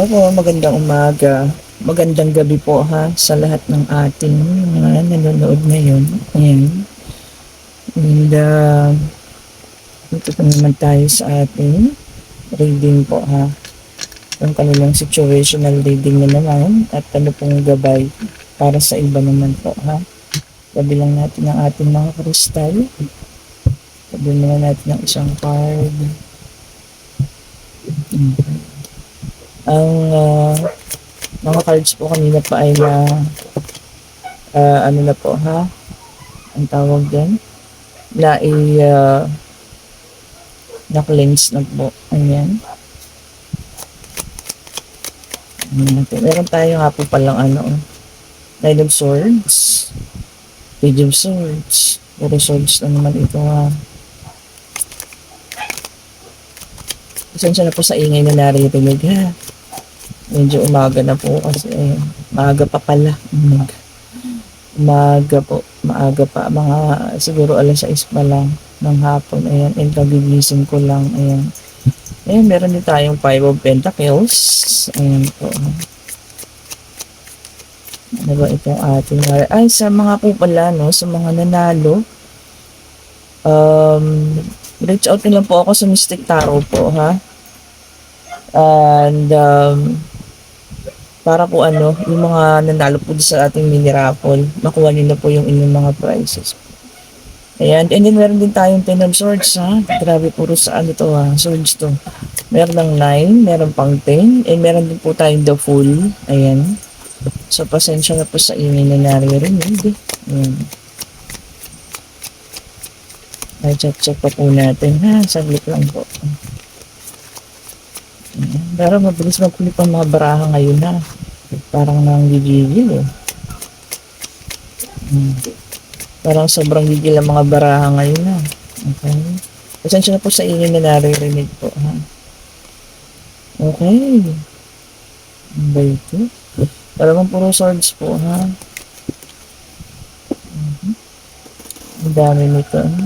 Hello po, magandang umaga. Magandang gabi po ha sa lahat ng ating mga nanonood ngayon. Ayan. And ito na naman tayo sa ating reading po ha. Yung kanilang situational reading na naman at ano pong gabay para sa iba naman po ha. Tabi lang natin ang ating mga kristal. Tabi muna natin ang isang card. Ang mga cards po kanina pa ay ano na po ha, ang tawag din, na-cleanse na po. Ayan. Meron tayo nga po palang Nine of Swords, Page of Swords, puro swords na naman ito ha. Pasensya na po sa ingay na naririnig ha. Medyo umaga na po kasi maaga pa pala. Maaga pa, mga siguro alas 6 pa lang ng hapon. Ayan, and kagigising ko lang. Ayan. Ayan, meron din tayong 5 of Pentacles. Ayan po. Ano ba itong ating ay, sa mga po pala, no, sa mga nanalo, reach out nila po ako sa Mystic Tarot po, ha? And, para po yung mga nanalo po sa ating mini raffle, makuha nila po yung inyong mga prizes. Ayan, and then meron din tayong 10 of Swords, ha? Grabe, puro sa to, ha? Swords to. Meron ng 9, meron pang 10, and meron din po tayong the Fool. Ayan. So, pasensya na po sa inyo na naririnig. Ayan. Ay, check pa po natin, ha? Saglit lang po. Ayan. Pero mabilis magkulip ang mga baraha ngayon, ha? Parang nanggigigil, eh. Parang sobrang gigil ang mga baraha ngayon, ha? Okay. Pasensya na po sa inyo na naririnig po, ha? Okay. Ano ba ito? Talagang puro swords po, ha? Ang dami nito, ha?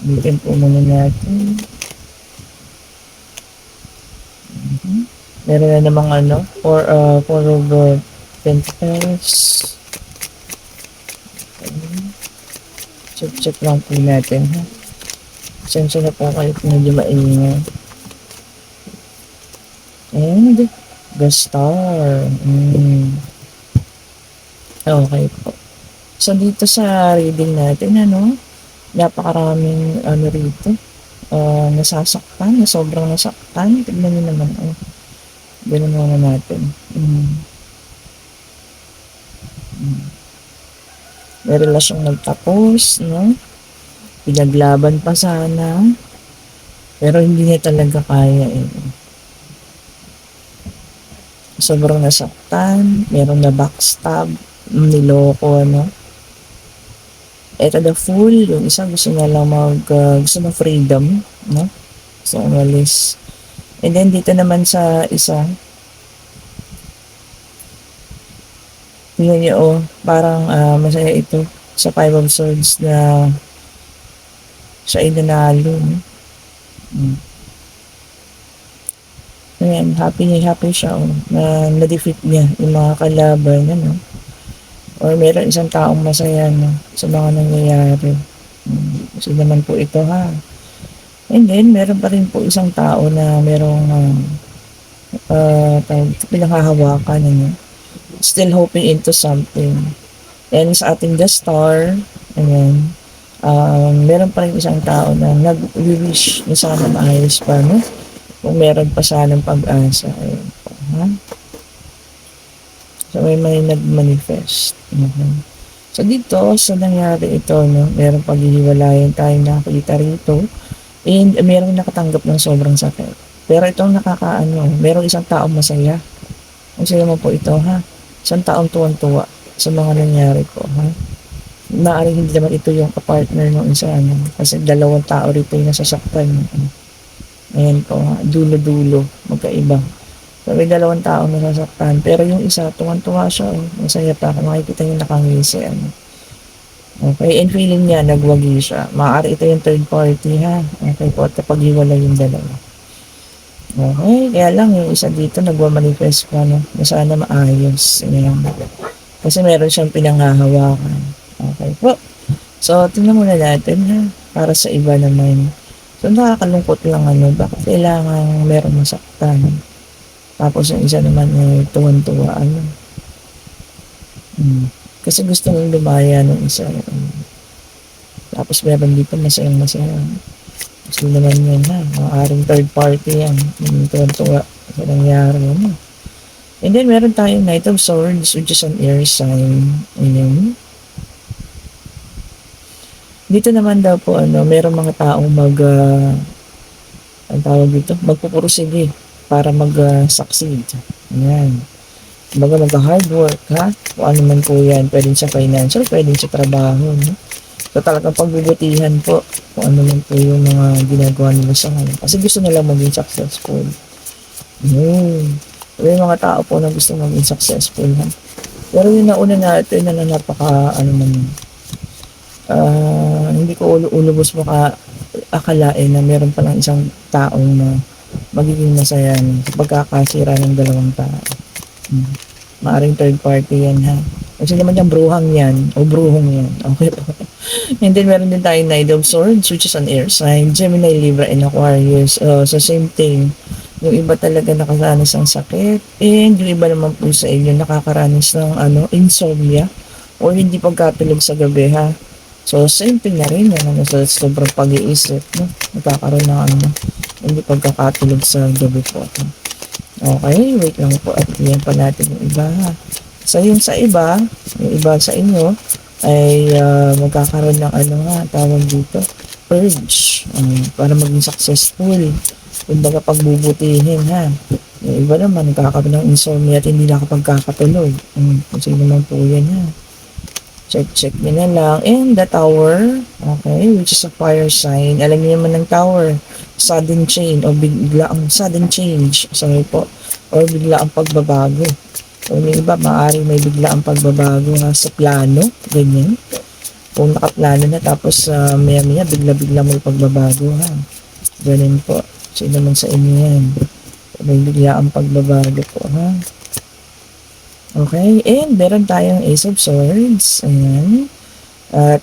Bitin po muna natin. Meron na namang four of Pentacles. Check lang po natin, ha? Pasensya na po kayo kung medyo maingay. And the Star. Okay po. So, dito sa reading natin, napakaraming rito. Nasasaktan, sobrang nasaktan. Tignan nyo naman, ganun muna natin. May relasyong nagtapos, no? Pinaglaban pa sana. Pero hindi niya talaga kaya, sobrang nasaktan, meron na backstab, niloko, Ito the Fool, yung isa gusto na lang gusto na freedom, no? So, umalis. And then, dito naman sa isa, tingnan niyo, parang masaya ito sa 5 of Swords na siya ay nanalo, no? Ayan, happy siya, na na-defeat niya yung mga kalaban, or meron isang taong masaya, sa mga nangyayari. Kasi naman po ito, ha. And then, meron pa rin po isang tao na merong pinanghahawakan, still hoping into something. And sa ating the Star, ayan, meron pa rin isang tao na nag-wish na sana maayos pa, no? Kung meron pa sanang pag-asa. Ayan po, ha? So, may nag-manifest. So, dito, sa nangyari ito, meron paghihiwalayan tayong nakakita rito. And meron nakatanggap ng sobrang sakit. Pero itong meron isang taong masaya. Ang saya mo po ito, ha? Isang taong tuwan-tuwa sa mga nangyari po, ha? Maaaring hindi naman ito yung kapartner ng isa, kasi dalawang tao rito yung nasasaktan. Ayan po, dulo-dulo, magkaiba. So, may dalawang tao nasasaktan. Pero yung isa, tuwan-tuwa siya. Masaya pa. Makikita niyo nakangisi. Okay, and feeling niya, nagwagi siya. Maaari ito yung third party, ha? Okay po, at kapag hiwala yung dalawa. Okay, kaya lang yung isa dito nagma-manifest pa, no, na sana maayos, ayan. Kasi meron siyang pinanghahawakan. Okay po. So, tingnan muna natin ha, para sa iba naman. So, nakakalungkot lang ano, bakit kailangan meron masaktan? Tapos yung isa naman ay tuwan-tuwa ano. Kasi gusto nang lumaya ng isa. Tapos meron dito masayang-masaya. Gusto naman yan ha, maaaring third party yan. Yung tuwan-tuwa sa nangyari ano. And then meron tayong Knight of Swords, which is an air sign. Ayan. Dito naman daw po ano, merong mga taong ang tawag dito, magpupursige para mag-succeed. Ayan. Kumbaga mag-hard work ha. Kung ano man po yan, pwedeng sa financial, pwedeng sa trabaho. No? So talagang pagbubutihan po kung ano man po yung mga ginagawa nila sa ngayon. Kasi gusto nila maging successful. Yun. So, yung mga tao po na gusto maging successful ha. Pero yung nauna natin na napaka ano naman, hindi ko ulubos maka akalain na meron palang isang taong na magiging masaya sa pagkakasira ng dalawang tao. Maaring third party yan ha. Kasi naman yung bruhang yan o bruhong yan. Okay po. And then meron din tayong Knight of Swords, which is an air sign, Gemini, Libra, and Aquarius. So same thing. Yung iba talaga nakaranas ng sakit, and yung iba naman po sa inyo nakakaranas ng insomnia or hindi pagkatulog sa gabi ha. So same thing na rin yan, sa sobrang pag-iisip, no? Nagkakaroon ng hindi pagkakatulog sa gabi po. Okay, wait lang po at yan pa natin yung iba ha. So yung sa iba, yung iba sa inyo ay magkakaroon ng tawag dito, urge para maging successful. Kumbaga pagbubutihin ha. Yung iba naman nagkakaroon ng insomnia at hindi nakapagkakatulog. Kung sino naman po yan ha. Check nyo na lang. And the tower, okay, which is a fire sign. Alam niyo naman ng tower, sudden change o biglaang sudden change. Sorry po. Or biglaang pagbabago. So, yung iba, maaari may biglaang pagbabago sa plano. Ganyan. Kung nakaplano na tapos maya-maya bigla-bigla may pagbabago ha. Ganun po. Sino naman sa inyo yan? May biglaang pagbabago po ha. Okay, and meron tayong Ace of Swords. Ayan.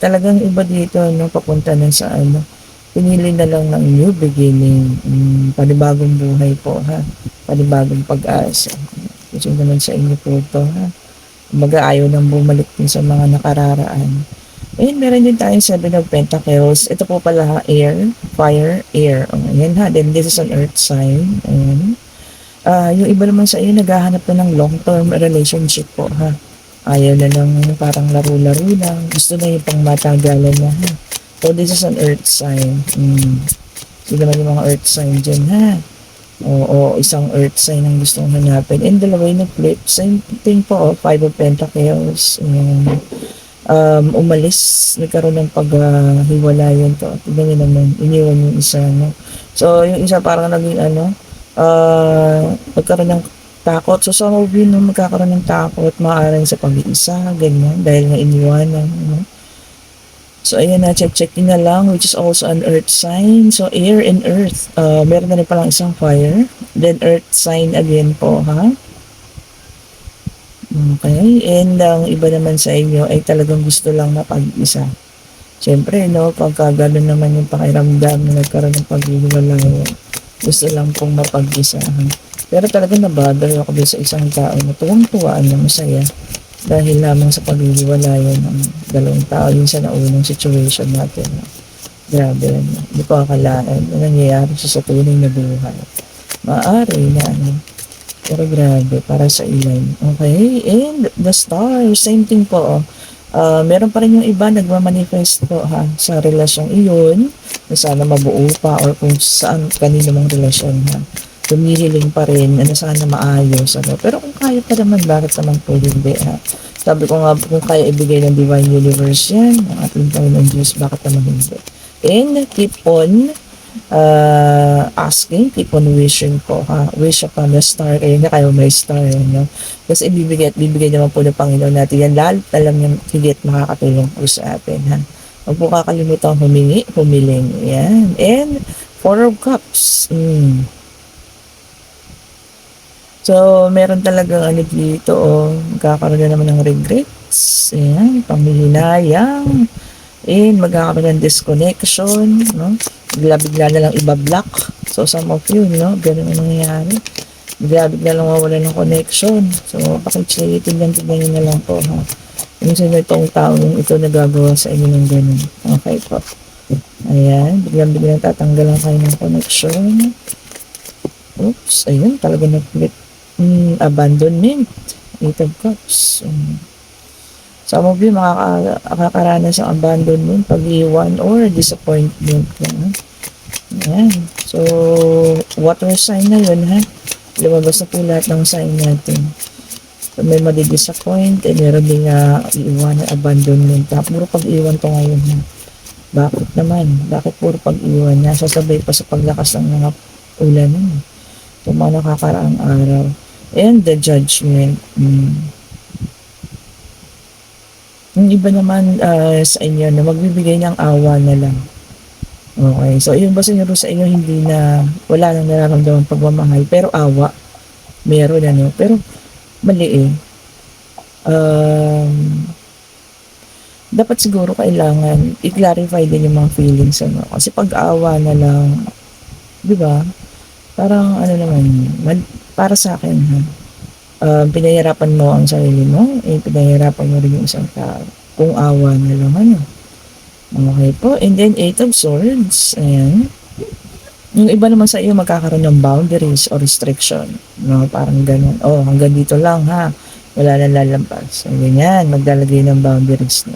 Talagang iba dito, no, papunta na sa pinili na lang ng new beginning. Panibagong buhay po, ha. Panibagong pag-asa. Kasi naman sa inyo po ito, ha. Kumbaga ayaw nang bumalik din sa mga nakararaan. And meron din tayong Seven of Pentacles. Ito po pala, ha, air, fire, air. Ayan, ha. Then this is an earth sign. Ayan. Yung iba naman sa iyo naghahanap na ng long-term relationship po ha. Ayaw na lang parang laro-laro lang. Gusto na yung pang matagalan na ha. So this is an earth sign. Sino naman yung mga earth sign dyan ha. O isang earth sign ang gustong hanapin. And dalawa yung nag-flip. Same thing po, Five of Pentacles. Umalis, nagkaroon ng paghiwalayan to. Tignan nyo naman, iniwan yung isa. No? So yung isa parang naging magkaroon ng takot. So, some of you no, magkakaroon ng takot, maaaring sa pag-iisa, ganyan, dahil nga iniwanan. No? So, ayan na, check na lang, which is also an earth sign. So, air and earth. Meron na rin palang isang fire. Then, earth sign again po, ha? Okay. And ang iba naman sa inyo ay talagang gusto lang na pag-isa. Siyempre, no, pagka gano'n naman yung pakiramdam na nagkaroon ng pag-iwalay, gusto lang pong mapag-isahan. Pero talaga nabother ako sa isang tao na tuwang-tuwaan na masaya dahil lamang sa paghihiwalayan ng dalawang tao yun sa naunang situation natin. Grabe yan. Hindi ko akalain na nangyayari sa tunay na buhay. Maaari na pero grabe, para sa ilan. Okay, and the star, same thing po. Meron pa rin yung iba nagmamanifest po ha, sa relasyong iyon na sana mabuo pa or kung saan kanino mang relasyon ha. Tumihiling pa rin na sana maayos. Pero kung kaya pa naman, bakit naman po hindi ha. Sabi ko nga, kung kaya ibigay ng Divine Universe yan, ang ating Panginoon Diyos, bakit naman hindi. And keep on asking, keep on wishing po ha. Wish upon the star, kaya na kayo may star. No? Kasi ibibigay at bibigay naman po ng Panginoon natin yan. Lahat alam niya higit makakatulong po sa atin. Ha? Huwag po kakalimutan humingi, humiling. Yan. And Four of Cups. So, meron talagang ano dito, magkakaroon na naman ng regrets, ayan, panghihinayang, and magkakaroon ng disconnection, no? Bigla-bigla na lang iba-block. So, some of you, no, ganun ang nangyayari. Bigla-bigla lang mawala ng connection. So, tignan nyo na lang po, ha? Kung sino itong taong ito nagagawa sa inyo ng ganun. Okay po. Ayan, biglang-biglang tatanggalan kayo ng connection. Oops, ayun, talaga nag-flip. Abandonment. Eight of Cups. Some of you makakaranas ng abandonment, pag-iwan, or disappointment. Ayan. So, water sign na yun, ha? Lumabas na po lahat ng sign natin. So, may madi-disappoint, meron din iiwan, abandonment. Puro pag-iwan to ngayon, ha? Bakit naman? Bakit puro pag-iwan? Nasasabay pa sa paglakas ng mga ulan, ha? Ito mga nakakaraang araw. And the judgment. Yung iba naman sa inyo na magbibigay ng awa na lang. Okay. So, yung ba siguro sa inyo hindi na wala nang nararamdaman pagmamahal pero awa. Meron ano. Pero mali eh. Dapat siguro kailangan i-clarify din yung mga feelings ano. Kasi pag-awa na lang, di ba? Parang ano naman, para sa akin ha. Pinahirapan mo ang sarili mo, pinahirapan mo rin yung isang tao. Kung awa na lang ano. Okay po. And then, Eight of Swords. Ayan. Yung iba naman sa iyo magkakaroon ng boundaries or restriction. No? Parang ganun. Oh, hanggang dito lang ha. Wala na lalampas. So, ganyan. Maglalagay ng boundaries na.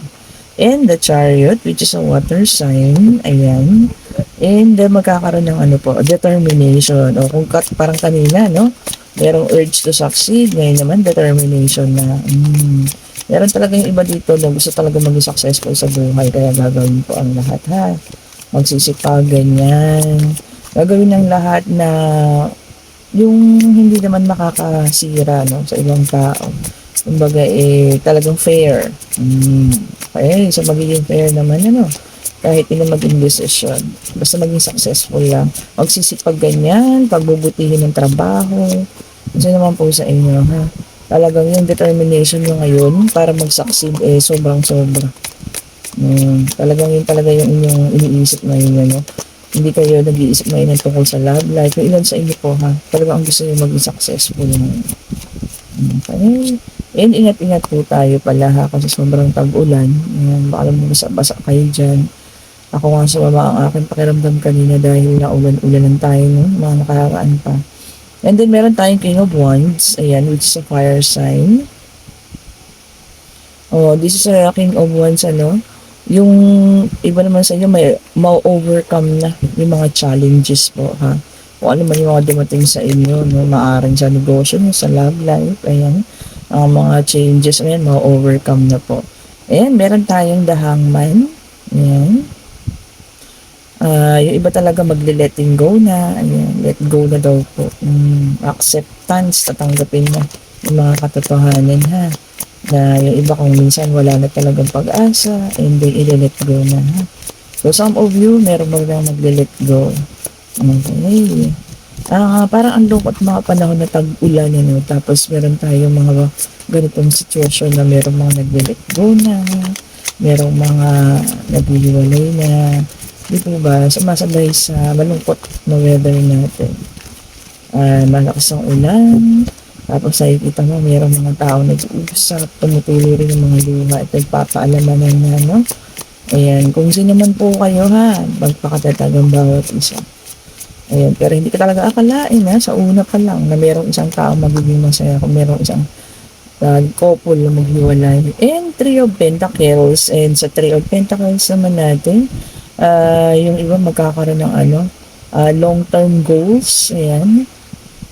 And the Chariot, which is a water sign. Ayan. And magkakaroon ng ano po, determination. O kung parang kanina, no? Merong urge to succeed. Ngayon naman, determination na. Meron talaga yung iba dito na gusto talaga maging successful sa buhay. Kaya gagawin po ang lahat, ha? Magsisipag, ganyan. Gagawin ng lahat na yung hindi naman makakasira, no? Sa ibang tao. Kumbaga, talagang fair. Okay, so magiging fair naman, ano? Kahit hindi maging decision. Basta maging successful lang. Magsisipag ganyan, pagbubutihin ng trabaho. Kasi naman po sa inyo, ha? Talagang yung determination nyo ngayon para mag-succeed, sobrang-sobra. Talagang yun talaga yung inyong iniisip ngayon, ano? Hindi kayo nag-iisip ngayon tungkol sa love life. Yung ilan sa inyo po, ha? Talagang ang gusto nyo maging successful. Okay. And ingat-ingat po tayo pala, ha? Kasi sobrang tag-ulan. Baka lang basa-basa kayo dyan. Ako nga sumama ang aking pakiramdam kanina dahil naulan-ulanan tayo, no? Mga nakaraan pa. And then meron tayong King of Wands, ayan, which is a fire sign. Oh, this is a King of Wands, ano? Yung iba naman sa inyo may ma-overcome na yung mga challenges po, ha? Kung ano man yung mga dumating sa inyo, no? Maaring sa negosyo, no? Sa love life, ayan. Ang mga changes, ayan, ma-overcome na po. Ayan, meron tayong The Hangman, ayan. Yung iba talaga magle-letting go na, ayan, let go na daw po. Acceptance, tatanggapin na yung mga katotohanan, ha. Na yung iba kung minsan wala na talagang pag-asa, and then i-let go na, ha. So some of you, meron magle-let go. Okay. Parang ang lungkot mga panahon na tag-ulan, ano, tapos meron tayong mga ganitong sitwasyon na meron mga nagle-let go na, merong mga naghihiwalay na, di po ba, sumasabay sa malungkot na weather natin. Malakas ang ulan, tapos nakikita mo, mayroong mga tao nag-uusap, tumutuloy rin yung mga luha at nagpapaalaman na, no? Ayan, kung sino man po kayo, ha, magpakatatag ang bawat isa. Ayan, pero hindi ka talaga akalain, ha, sa una pa lang, na mayroong isang tao magiging masaya, kung mayroong isang couple na maghiwalay. And Three of Pentacles, and sa Three of Pentacles naman natin, yung iba magkakaroon ng long-term goals, ayan.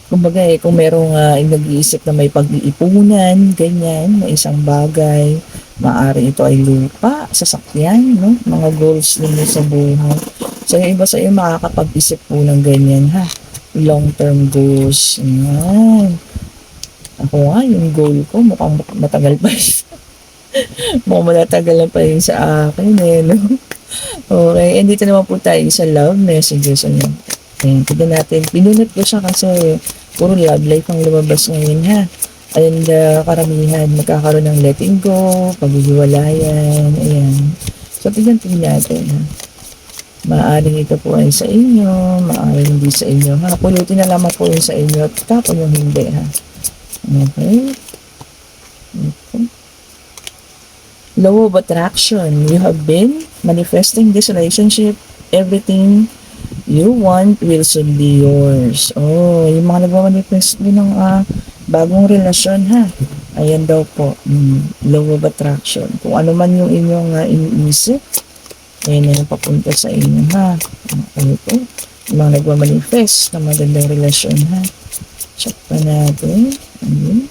Kumbaga kung merong nag-iisip na may pag-iipunan, ganyan, na isang bagay, maaari ito ay lupa, sasakyan, no? Mga goals ninyo sa buhay. So yung iba sa iyo makakapag-isip po ng ganyan, ha? Long-term goals, ayan. Ako nga, yung goal ko, mukhang matagal pa. Mukhang matatagal pa yun sa akin, no? Okay, and dito naman po tayo sa love messages. Ayan, tignan natin. Pinunot ko siya kasi Puro love life ang lumabas ngayon ha. And karamihan magkakaroon ng letting go, paghihiwalayan, ayan. So tignan natin ha. Maaaring ito po ay sa inyo, maaaring hindi sa inyo ha. Pulutin na lamang po yung sa inyo at tapon yung hindi ha. Okay. Okay. Law of attraction. You have been manifesting this relationship. Everything you want will soon be yours. Oh, yung mga nagmamanifest din ng bagong relasyon ha. Ayan daw po. Law of attraction. Kung ano man yung inyong iniisip, ayan na yung papunta sa inyo ha. Ano po? Yung mga nagmamanifest ng magandang relasyon ha. Check pa natin. Ayan.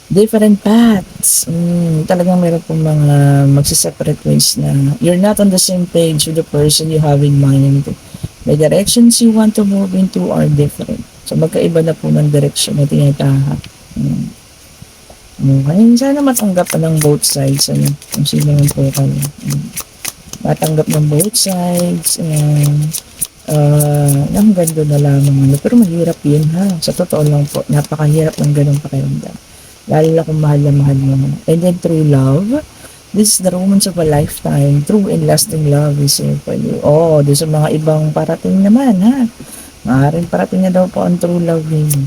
Different paths. Talagang meron pong mga magsiseparate ways na you're not on the same page with the person you have in mind. The directions you want to move into are different. So magkaiba na po ng direction na tinatahak. Okay. Sana matanggap pa ng both sides. Ano? Kung sino man po kayo. Matanggap ng both sides. Ang ganda na lamang. Pero mahirap yun ha. Sa totoo lang po. Napakahirap ng ganong pakiramdam. Lalo na kung mahal na mahal mo. And then true love, this is the romance of a lifetime. True and lasting love is here for you. Oh, doon sa mga ibang parating naman, ha? Maaaring parating na daw po ang true love ninyo.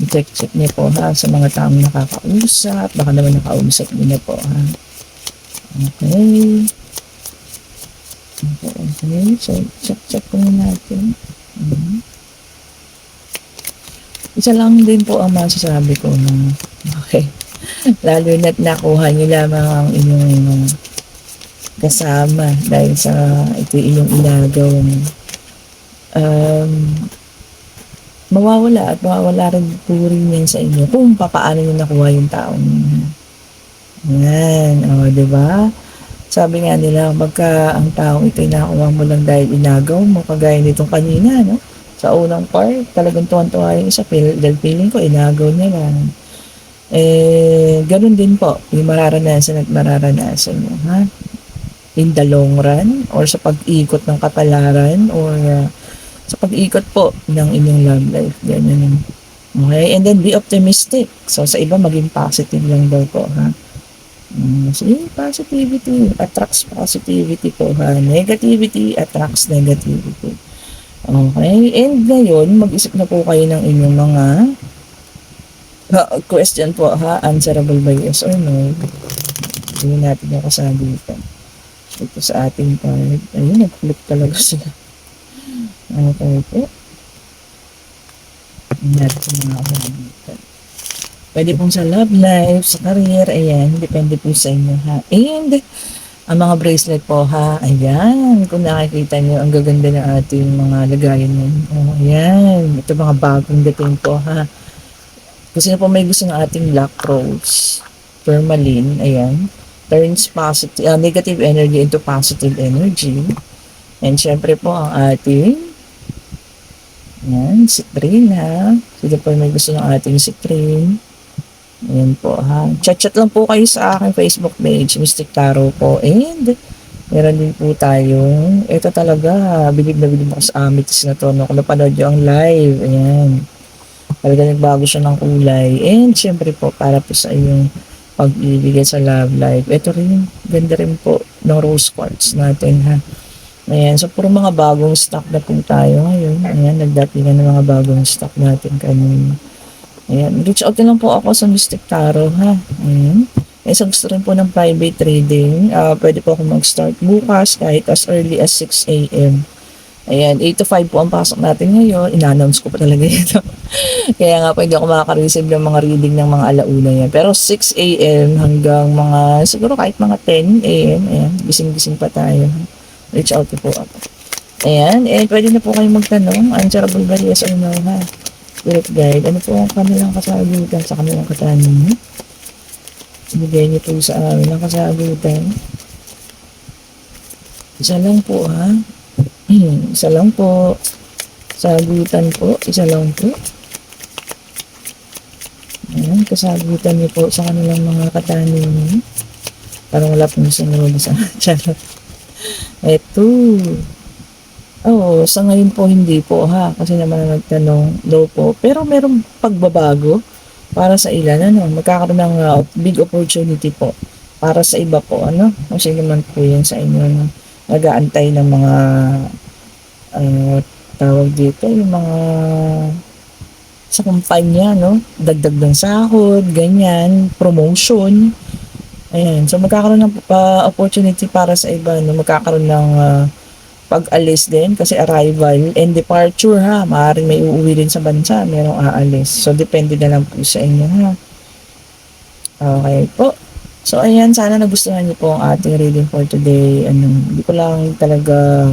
I-check niyo po, ha? Sa mga taong nakakausap. Baka naman nakausap niyo na po, ha? Okay. Okay. So, check po natin. Isa lang din po ang masasabi ko na okay. Lalo na't nakuha niyo lamang ang inyong kasama dahil sa ito inyong inagaw. Mawawala at mawawala rin po rin yan sa inyo kung papaano niyo nakuha yung taong yan. O, diba? Sabi nga nila, magka ang taong ito'y nakuha mo lang dahil inagaw mo, kagaya nitong kanina, no? Sa unang part, talagang tuwan-tuwa yung isa. Dahil feeling ko, inagaw niya lang. Ganun din po, yung mararanasan at mararanasan mo, ha? In the long run, or sa pag-ikot ng kapalaran, or sa pag-ikot po ng inyong love life. Ganyan. Okay? And then, be optimistic. So, sa iba, maging positive lang daw po, ha? See, positivity attracts positivity po, ha? Negativity attracts negativity. Okay, and ngayon, mag-isip na po kayo ng inyong mga question po ha, answerable by yes or no. Hindi natin yung kasagutan. Ito sa ating part. Ayun, nag-flip talaga sila. Okay po. Hindi natin sa mga kasagutan. Pwede pong sa love life, sa career, ayan, depende po sa inyo ha. And ang mga bracelet po ha, ayan, kung nakikita nyo, ang gaganda ng ating mga lagayan nyo. Oh, ayan, ito mga bagong dating po ha. Kung sino po may gusto ng ating black rose, tourmaline, ayan, turns positive, negative energy into positive energy. And syempre po ang ating, ayan, citrine ha. Sino po may gusto ng ating citrine. Ayan po ha. Chat lang po kayo sa aking Facebook page, Mystic Tarot po. And meron din po tayong, ito talaga, bilib na bilib ako sa amethyst na to. No? Kung napanood nyo ang live, ayan. Talaga nagbago siya ng kulay. And syempre po, para po sa iyong pag-ibigay sa love life. Ito rin, ganda rin po ng rose quartz natin ha. Ayan, so puro mga bagong stock na po tayo ngayon. Ayan, nagdatingan ng mga bagong stock natin kanina. Ayan, reach out lang po ako sa Mystic Tarot ha. Ayan. Sa gusto rin po ng private reading, pwede po ako mag-start bukas kahit as early as 6 a.m. Ayan, 8 to 5 po ang pasok natin ngayon. Ina-announce ko pa talaga ito. Kaya nga po hindi ako makaka-receive ng mga reading ng mga alauna yan. Pero 6 a.m. hanggang mga, siguro kahit mga 10 a.m. Ayan, gising-gising pa tayo. Reach out po ako. Ayan, pwede na po kayong magtanong. Answerable ba yes or no ha? Spirit guide, ano po ang kanilang kasagutan sa kanilang katanungan? Ibigay niyo po sa amin ang kasagutan. Isa lang po ha. Isa lang po. Sagutan po. Isa lang po. Ayan, kasagutan niyo po sa kanilang mga katanungan. Parang wala pong sunod sa charot. Ito. Oo, sa ngayon po hindi po ha, kasi naman ang nagtanong, no po. Pero merong pagbabago para sa ilan ano, magkakaroon ng, big opportunity po para sa iba po ano, kung sino man po 'yan sa inyo na nag-aantay ng mga, ah, tawag dito, yung mga sa kumpanya 'no, dagdag ng sahod, ganyan, promotion, ayan. So magkakaroon ng, opportunity para sa iba 'no, magkakaroon ng, pag-alis din kasi arrival and departure ha, maaaring may uuwi din sa bansa, merong aalis. So depende na lang po sa inyo ha. Okay po. So ayan, sana nagustuhan niyo po ang ating reading for today. Ano, hindi ko lang talaga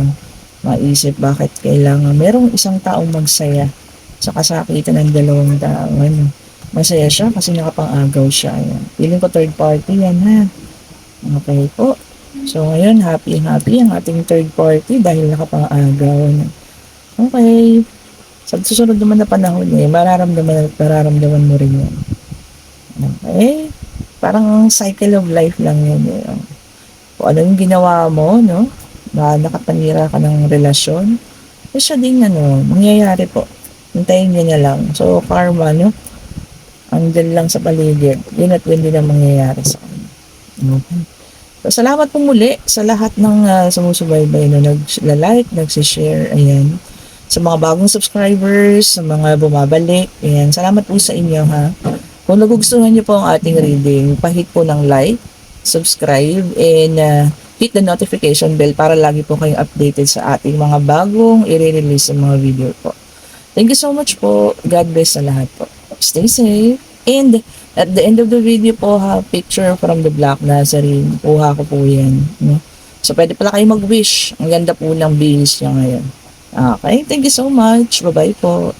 maisip bakit kailangan merong isang taong magsaya sa kasakitan ng dalawang taong ano. Masaya siya kasi nakapang-agaw siya. Ayan. Feeling ko third party yan ha. Okay po. So ngayon, happy ang ating third party dahil nakapang-agaw. Ano. Okay. Sa susunod naman na panahon eh, mararamdaman at mararamdaman mo rin yan. Okay? Parang cycle of life lang yan eh. Kung ano yung ginawa mo, no? Na nakapanira ka ng relasyon, eh siya din ano, mangyayari po. Hintayin niya na lang. So, karma, no? Andyan lang sa paligid. Yun at yun din ang mangyayari sa kanya. Okay. So, salamat po muli sa lahat ng sumusubaybay na nag-like, nagsishare, ayan. Sa mga bagong subscribers, sa mga bumabalik, ayan. Salamat po sa inyo, ha. Kung nagugustuhan niyo po ang ating reading, pahit po ng like, subscribe, and hit the notification bell para lagi po kayong updated sa ating mga bagong i-release ng mga video po. Thank you so much po. God bless sa lahat po. Stay safe. And at the end of the video po ha, picture from the Black Nazarene. Kuha ko po yan. No? So pwede pala kayo mag-wish. Ang ganda po ng bihis niya ngayon. Okay, thank you so much. Bye-bye po.